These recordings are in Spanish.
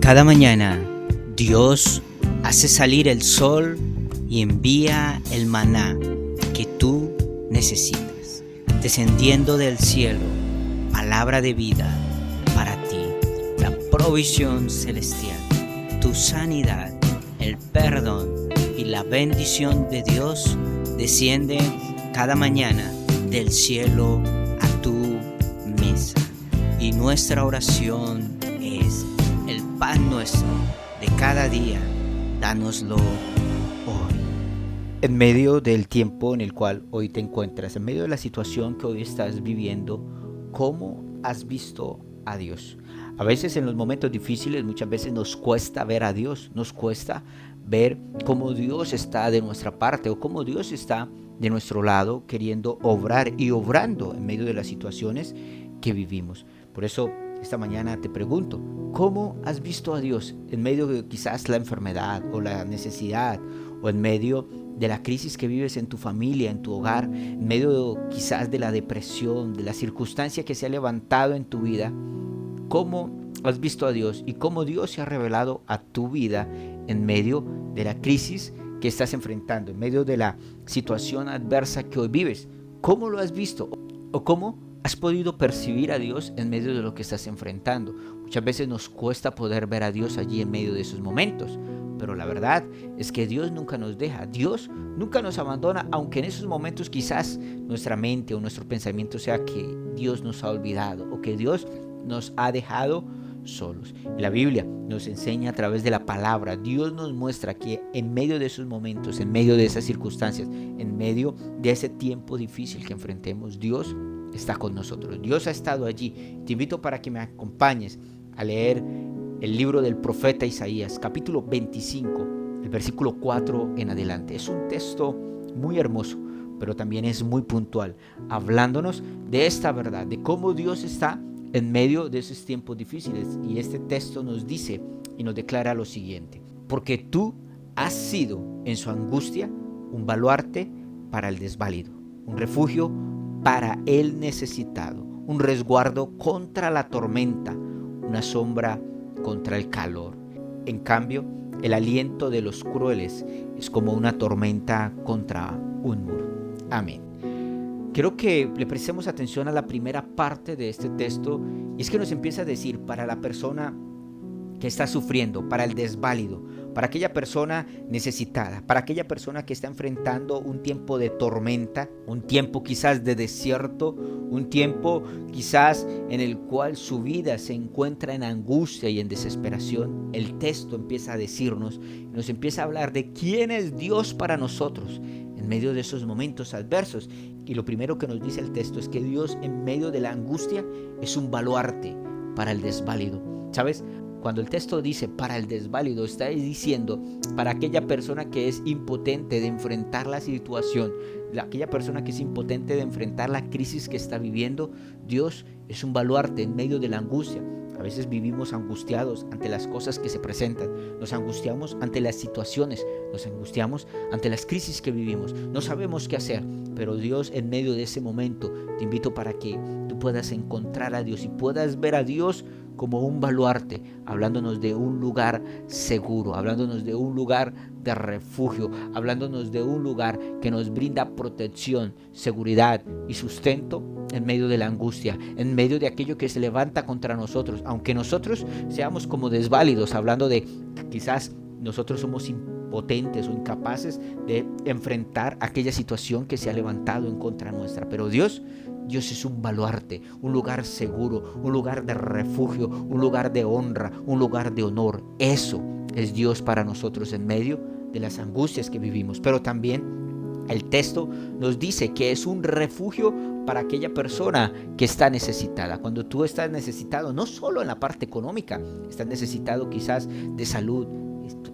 Cada mañana Dios hace salir el sol y envía el maná que tú necesitas, descendiendo del cielo, palabra de vida para ti, la provisión celestial, tu sanidad, el perdón y la bendición de Dios descienden cada mañana del cielo a tu mesa. Y nuestra oración es: el pan nuestro de cada día, dánoslo hoy. En medio del tiempo en el cual hoy te encuentras, en medio de la situación que hoy estás viviendo, ¿cómo has visto a Dios? A veces en los momentos difíciles, muchas veces nos cuesta ver a Dios, nos cuesta ver cómo Dios está de nuestra parte o cómo Dios está de nuestro lado queriendo obrar y obrando en medio de las situaciones que vivimos. Por eso esta mañana te pregunto, ¿cómo has visto a Dios en medio de quizás la enfermedad o la necesidad o en medio de la crisis que vives en tu familia, en tu hogar, en medio quizás de la depresión, de la circunstancia que se ha levantado en tu vida? ¿Cómo has visto a Dios y cómo Dios se ha revelado a tu vida en medio de la crisis que estás enfrentando, en medio de la situación adversa que hoy vives? ¿Cómo lo has visto? ¿O cómo has podido percibir a Dios en medio de lo que estás enfrentando? Muchas veces nos cuesta poder ver a Dios allí en medio de esos momentos, pero la verdad es que Dios nunca nos deja, Dios nunca nos abandona, aunque en esos momentos quizás nuestra mente o nuestro pensamiento sea que Dios nos ha olvidado o que Dios nos ha dejado solos. La Biblia nos enseña a través de la palabra, Dios nos muestra que en medio de esos momentos, en medio de esas circunstancias, en medio de ese tiempo difícil que enfrentemos, Dios está con nosotros. Dios ha estado allí. Te invito para que me acompañes a leer el libro del profeta Isaías, capítulo 25, el versículo 4 en adelante. Es un texto muy hermoso, pero también es muy puntual, hablándonos de esta verdad, de cómo Dios está en medio de esos tiempos difíciles. Y este texto nos dice y nos declara lo siguiente: porque tú has sido en su angustia un baluarte para el desvalido, un refugio para el necesitado, un resguardo contra la tormenta, una sombra contra el calor. En cambio, el aliento de los crueles es como una tormenta contra un muro. Amén. Quiero que le prestemos atención a la primera parte de este texto, y es que nos empieza a decir: para la persona que está sufriendo, para el desválido, para aquella persona necesitada, para aquella persona que está enfrentando un tiempo de tormenta, un tiempo quizás de desierto, un tiempo quizás en el cual su vida se encuentra en angustia y en desesperación. El texto empieza a decirnos, nos empieza a hablar de quién es Dios para nosotros en medio de esos momentos adversos. Y lo primero que nos dice el texto es que Dios en medio de la angustia es un baluarte para el desválido. ¿Sabes? Cuando el texto dice para el desválido, está diciendo para aquella persona que es impotente de enfrentar la situación, aquella persona que es impotente de enfrentar la crisis que está viviendo. Dios es un baluarte en medio de la angustia. A veces vivimos angustiados ante las cosas que se presentan, nos angustiamos ante las situaciones, nos angustiamos ante las crisis que vivimos, no sabemos qué hacer, pero Dios en medio de ese momento, te invito para que tú puedas encontrar a Dios y puedas ver a Dios como un baluarte, hablándonos de un lugar seguro, hablándonos de un lugar de refugio, hablándonos de un lugar que nos brinda protección, seguridad y sustento en medio de la angustia, en medio de aquello que se levanta contra nosotros, aunque nosotros seamos como desválidos, hablando de que quizás nosotros somos impotentes o incapaces de enfrentar aquella situación que se ha levantado en contra nuestra, pero Dios es un baluarte, un lugar seguro, un lugar de refugio, un lugar de honra, un lugar de honor. Eso es Dios para nosotros en medio de las angustias que vivimos. Pero también el texto nos dice que es un refugio para aquella persona que está necesitada. Cuando tú estás necesitado, no solo en la parte económica, estás necesitado quizás de salud,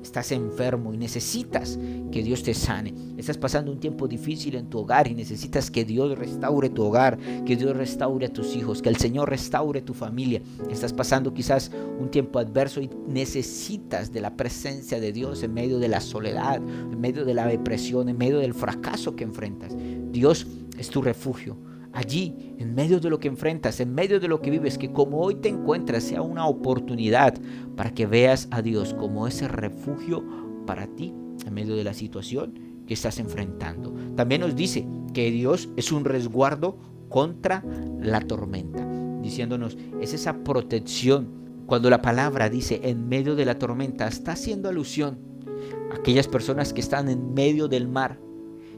estás enfermo y necesitas que Dios te sane, estás pasando un tiempo difícil en tu hogar y necesitas que Dios restaure tu hogar, que Dios restaure a tus hijos, que el Señor restaure tu familia. Estás pasando quizás un tiempo adverso y necesitas de la presencia de Dios en medio de la soledad, en medio de la depresión, en medio del fracaso que enfrentas. Dios es tu refugio. allí, en medio de lo que enfrentas, en medio de lo que vives, que como hoy te encuentras sea una oportunidad para que veas a Dios como ese refugio para ti en medio de la situación que estás enfrentando. También nos dice que Dios es un resguardo contra la tormenta, diciéndonos, es esa protección. Cuando la palabra dice en medio de la tormenta, está haciendo alusión a aquellas personas que están en medio del mar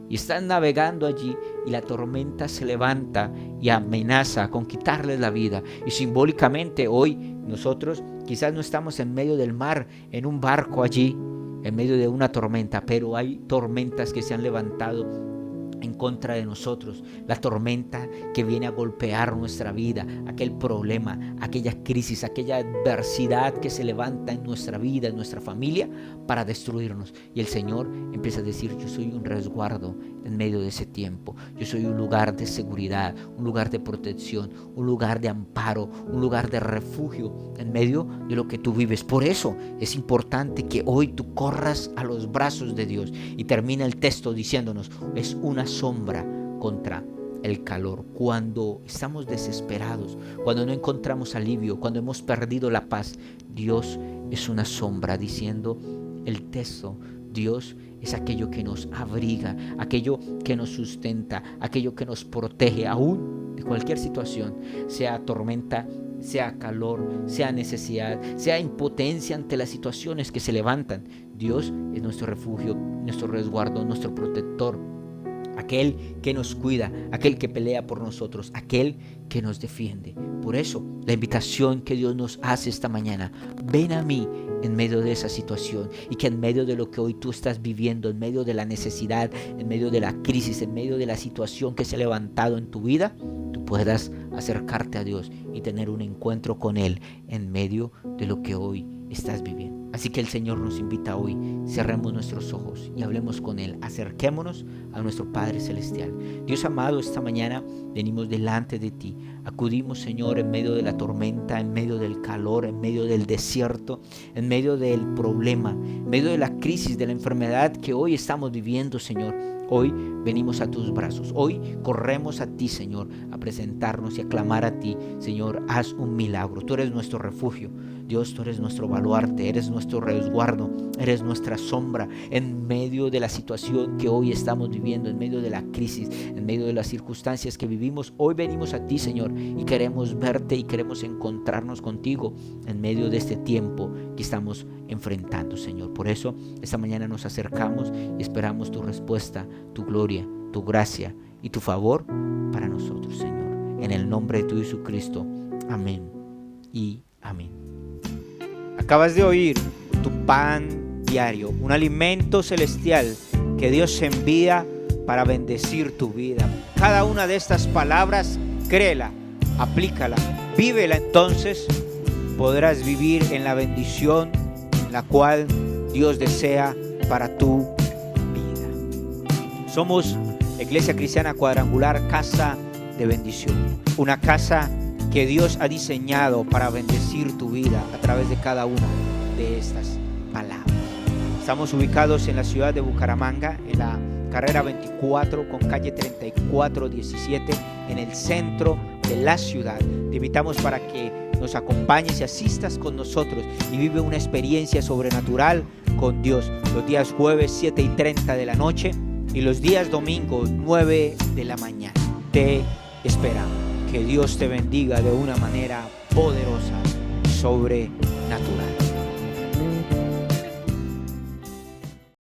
y están navegando allí, y la tormenta se levanta y amenaza con quitarles la vida. Y simbólicamente hoy nosotros quizás no estamos en medio del mar, en un barco allí, en medio de una tormenta, pero hay tormentas que se han levantado en contra de nosotros. La tormenta que viene a golpear nuestra vida, aquel problema, aquella crisis, aquella adversidad que se levanta en nuestra vida, en nuestra familia, para destruirnos. Y el Señor empieza a decir, yo soy un resguardo en medio de ese tiempo. Yo soy un lugar de seguridad, un lugar de protección, un lugar de amparo, un lugar de refugio en medio de lo que tú vives. Por eso es importante que hoy tú corras a los brazos de Dios. Y termina el texto diciéndonos, es una sombra contra el calor. Cuando estamos desesperados, cuando no encontramos alivio, cuando hemos perdido la paz, Dios es una sombra, diciendo el texto. Dios es aquello que nos abriga, aquello que nos sustenta, aquello que nos protege aún de cualquier situación, sea tormenta, sea calor, sea necesidad, sea impotencia ante las situaciones que se levantan. Dios es nuestro refugio, nuestro resguardo, nuestro protector, aquel que nos cuida, aquel que pelea por nosotros, aquel que nos defiende. Por eso, la invitación que Dios nos hace esta mañana, ven a mí en medio de esa situación, y que en medio de lo que hoy tú estás viviendo, en medio de la necesidad, en medio de la crisis, en medio de la situación que se ha levantado en tu vida, tú puedas acercarte a Dios y tener un encuentro con Él en medio de lo que hoy estás viviendo. Así que el Señor nos invita hoy, cerremos nuestros ojos y hablemos con Él, acerquémonos a nuestro Padre Celestial. Dios amado, esta mañana venimos delante de ti, acudimos, Señor, en medio de la tormenta, en medio del calor, en medio del desierto, en medio del problema, en medio de la crisis, de la enfermedad que hoy estamos viviendo, Señor. Hoy venimos a tus brazos, hoy corremos a ti, Señor, a presentarnos y a clamar a ti. Señor, haz un milagro, tú eres nuestro refugio. Dios, tú eres nuestro baluarte, eres nuestro resguardo, eres nuestra sombra en medio de la situación que hoy estamos viviendo, en medio de la crisis, en medio de las circunstancias que vivimos. Hoy venimos a ti, Señor, y queremos verte y queremos encontrarnos contigo en medio de este tiempo que estamos enfrentando, Señor. Por eso, esta mañana nos acercamos y esperamos tu respuesta, tu gloria, tu gracia y tu favor para nosotros, Señor. En el nombre de tu Jesucristo. Amén y amén. Acabas de oír tu pan diario, un alimento celestial que Dios envía para bendecir tu vida. Cada una de estas palabras, créela, aplícala, vívela, entonces podrás vivir en la bendición la cual Dios desea para tu vida. Somos Iglesia Cristiana Cuadrangular, Casa de Bendición, una casa que Dios ha diseñado para bendecir tu vida a través de cada una de estas palabras. Estamos ubicados en la ciudad de Bucaramanga, en la carrera 24 con calle 3417, en el centro de la ciudad. Te invitamos para que nos acompañes y asistas con nosotros y vive una experiencia sobrenatural con Dios. Los días jueves 7:30 de la noche y los días domingos 9 de la mañana. Te esperamos. Que Dios te bendiga de una manera poderosa, sobrenatural.